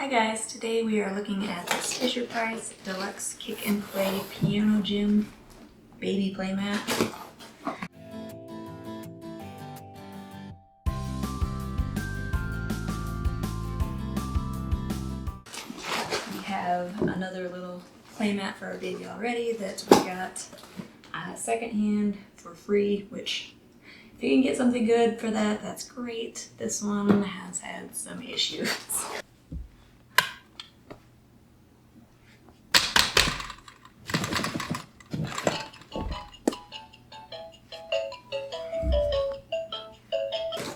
Hi guys, today we are looking at this Fisher-Price Deluxe Kick and Play Piano Gym Baby Playmat. We have another little playmat for our baby already that we got secondhand for free, which if you can get something good for that, that's great. This one has had some issues.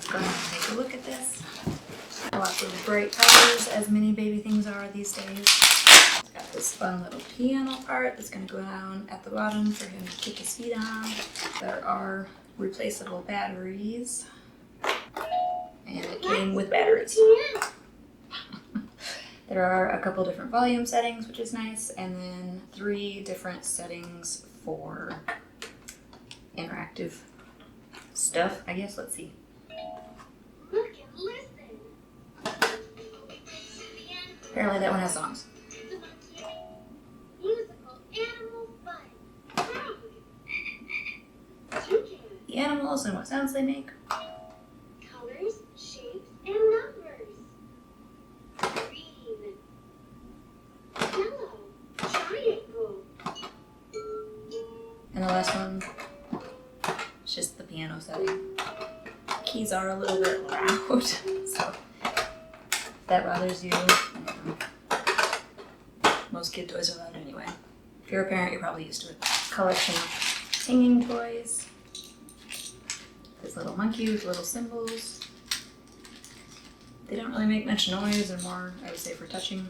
Go ahead and take a look at this. Lots of bright colors, as many baby things are these days. It's got this fun little piano part that's going to go down at the bottom for him to kick his feet on. There are replaceable batteries, and it came with batteries. There are a couple different volume settings, which is nice, and then 3 different settings for interactive stuff, I guess. Let's see. Look and listen. Apparently that one has songs. Musical animal fun. The animals and what sounds they make. Colors, shapes, and numbers. Green. Yellow. Triangle. And the last one is just the piano setting. Keys are a little bit loud, so if that bothers you. Most kid toys are loud anyway. If you're a parent, you're probably used to it. Collection of hanging toys. This little monkey with little cymbals. They don't really make much noise, they're more, I would say, for touching.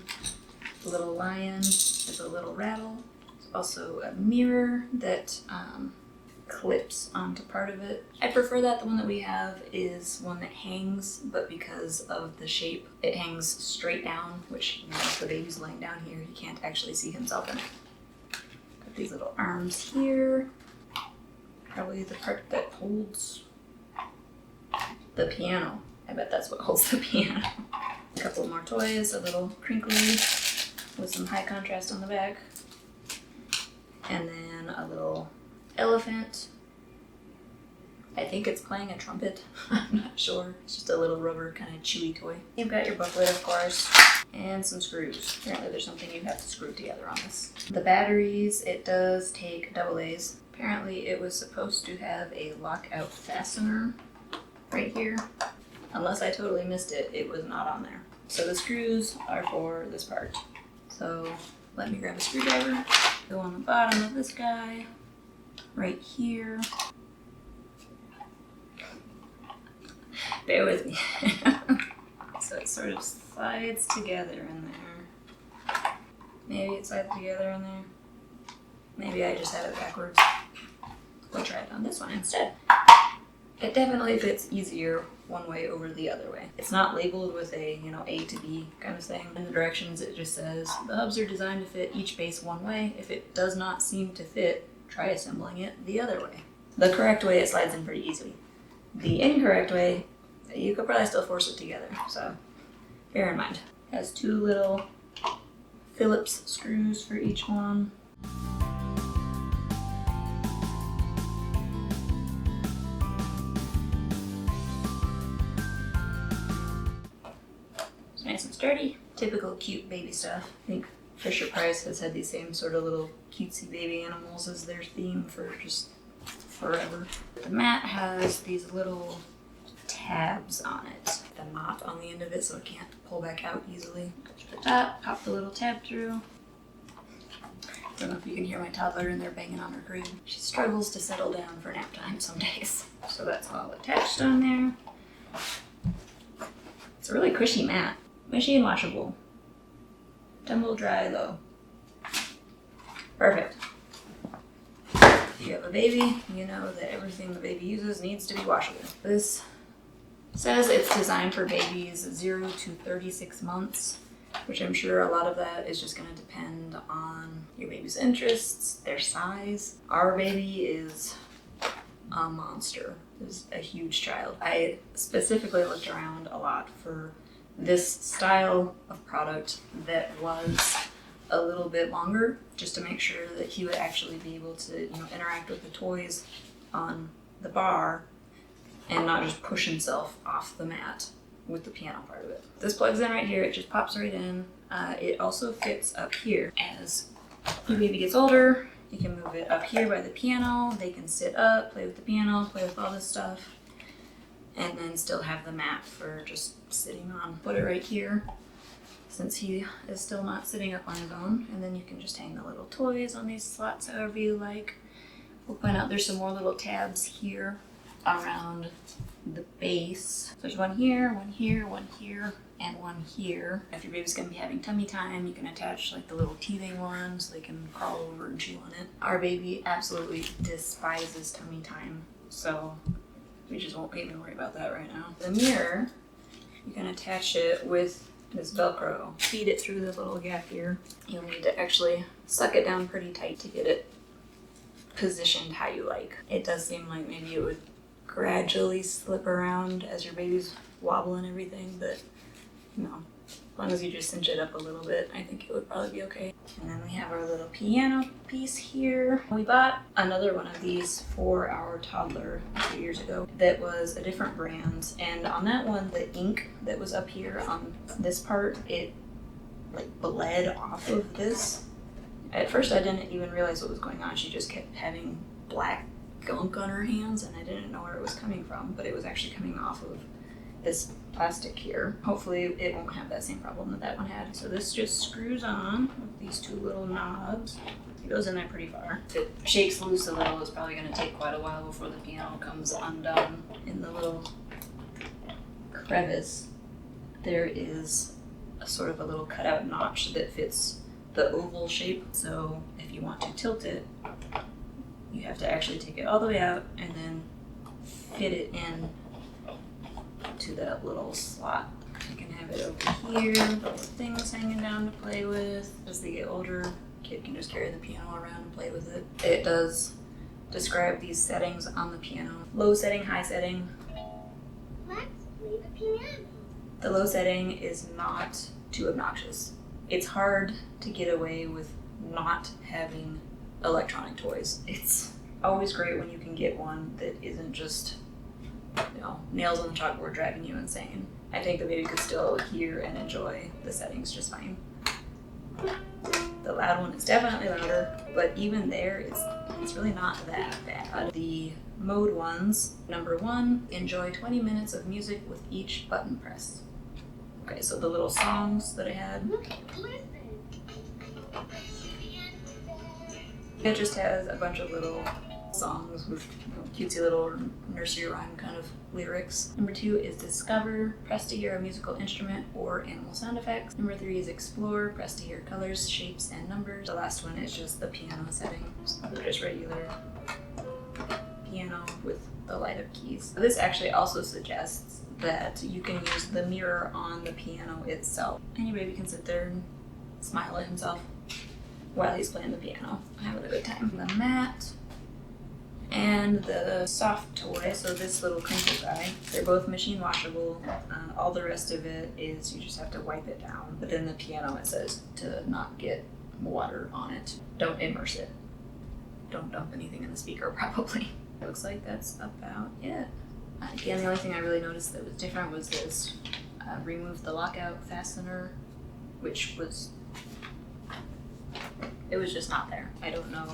The little lion with a little rattle. There's also a mirror that clips onto part of it. I prefer that. The one that we have is one that hangs, but because of the shape, it hangs straight down, which, you know, if the baby's laying down here, he can't actually see himself in it. Got these little arms here. Probably the part that holds the piano. I bet that's what holds the piano. A couple more toys, a little crinkly with some high contrast on the back. And then a little elephant. I think it's playing a trumpet. I'm not sure. It's just a little rubber kind of chewy toy. You've got your booklet, of course, and some screws. Apparently there's something you have to screw together on this. The batteries, it does take AA's. Apparently it was supposed to have a lockout fastener right here. Unless I totally missed it, it was not on there. So the screws are for this part. So let me grab a screwdriver, go on the bottom of this guy, right here. Bear with me. So it sort of slides together in there. Maybe it slides together in there. Maybe I just had it backwards. We'll try it on this one instead. It definitely fits easier one way over the other way. It's not labeled with a, A to B kind of thing. In the directions it just says, the hubs are designed to fit each base one way. If it does not seem to fit, try assembling it the other way. The correct way, it slides in pretty easily. The incorrect way, you could probably still force it together, so bear in mind. It has 2 little Phillips screws for each one. It's nice and sturdy. Typical cute baby stuff. I think Fisher-Price has had these same sort of little cutesy baby animals as their theme for just forever. The mat has these little tabs on it. The knot on the end of it so it can't pull back out easily. Go to the top, pop the little tab through. I don't know if you can hear my toddler in there banging on her crib. She struggles to settle down for nap time some days. So that's all attached on there. It's a really cushy mat. Machine washable. Tumble dry though. Perfect. If you have a baby, you know that everything the baby uses needs to be washable. This says it's designed for babies 0 to 36 months, which I'm sure a lot of that is just going to depend on your baby's interests, their size. Our baby is a monster. Is a huge child. I specifically looked around a lot for this style of product that was a little bit longer, just to make sure that he would actually be able to, interact with the toys on the bar and not just push himself off the mat with the piano part of it. This plugs in right here, it just pops right in. It also fits up here. As your baby gets older, you can move it up here by the piano. They can sit up, play with the piano, play with all this stuff, and then still have the mat for just sitting on. Put it right here, since he is still not sitting up on his own. And then you can just hang the little toys on these slots however you like. We'll point out there's some more little tabs here around the base. So there's one here, one here, one here, and one here. If your baby's gonna be having tummy time, you can attach like the little teething one so they can crawl over and chew on it. Our baby absolutely despises tummy time, so we just won't even worry about that right now. The mirror, you can attach it with this Velcro. Feed it through this little gap here. You'll need to actually suck it down pretty tight to get it positioned how you like. It does seem like maybe it would gradually slip around as your baby's wobbling everything, but as long as you just cinch it up a little bit, I think it would probably be okay. And then we have our little piano piece here. We bought another one of these for our toddler a few years ago that was a different brand, and on that one, the ink that was up here on this part, it like bled off of this. At first I didn't even realize what was going on. She just kept having black gunk on her hands and I didn't know where it was coming from, but it was actually coming off of this plastic here. Hopefully it won't have that same problem that one had. So this just screws on with these two little knobs. It goes in there pretty far. If it shakes loose a little, it's probably gonna take quite a while before the piano comes undone. In the little crevice, there is a sort of a little cutout notch that fits the oval shape. So if you want to tilt it, you have to actually take it all the way out and then fit it in to that little slot. You can have it over here, little things hanging down to play with. As they get older, kid can just carry the piano around and play with it. It does describe these settings on the piano. Low setting, high setting. Let's play the piano. The low setting is not too obnoxious. It's hard to get away with not having electronic toys. It's always great when you can get one that isn't just, nails on the chalkboard driving you insane. I think the baby could still hear and enjoy the settings just fine. The loud one is definitely louder, but even there, it's really not that bad. The mode ones, number 1, enjoy 20 minutes of music with each button press. Okay, so the little songs that I had, Listen. it just has a bunch of little songs with cutesy little nursery rhyme kind of lyrics. Number 2 is discover, press to hear a musical instrument or animal sound effects. Number 3 is explore, press to hear colors, shapes, and numbers. The last one is just the piano settings, so just regular piano with the light up keys. This actually also suggests that you can use the mirror on the piano itself, and your baby can sit there and smile at himself while he's playing the piano, having a good time. The mat and the soft toy, so this little crinkle guy, they're both machine washable. All the rest of it is you just have to wipe it down. But then the piano, it says to not get water on it. Don't immerse it. Don't dump anything in the speaker, probably. Looks like that's about it. Again, the only thing I really noticed that was different was this remove the lockout fastener, which was, it was just not there. I don't know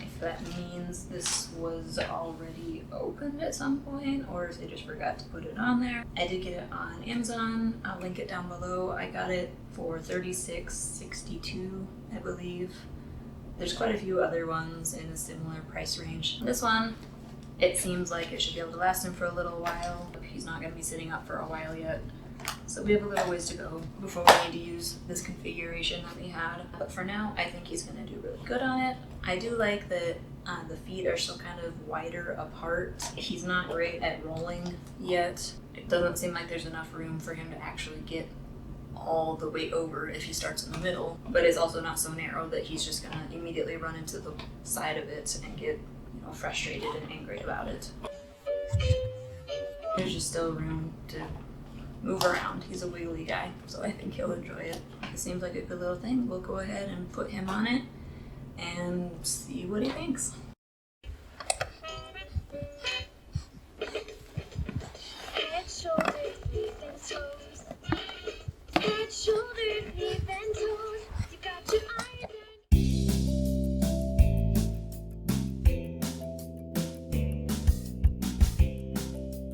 if that means this was already opened at some point or if they just forgot to put it on there. I did get it on Amazon. I'll link it down below. I got it for $36.62, I believe. There's quite a few other ones in a similar price range. This one, it seems like it should be able to last him for a little while. He's not going to be sitting up for a while yet. So we have a little ways to go before we need to use this configuration that we had. But for now, I think he's going to do really good on it. I do like that the feet are still kind of wider apart. He's not great at rolling yet. It doesn't seem like there's enough room for him to actually get all the way over if he starts in the middle. But it's also not so narrow that he's just going to immediately run into the side of it and get frustrated and angry about it. There's just still room to move around. He's a wiggly guy, so I think he'll enjoy it. It seems like a good little thing. We'll go ahead and put him on it and see what he thinks.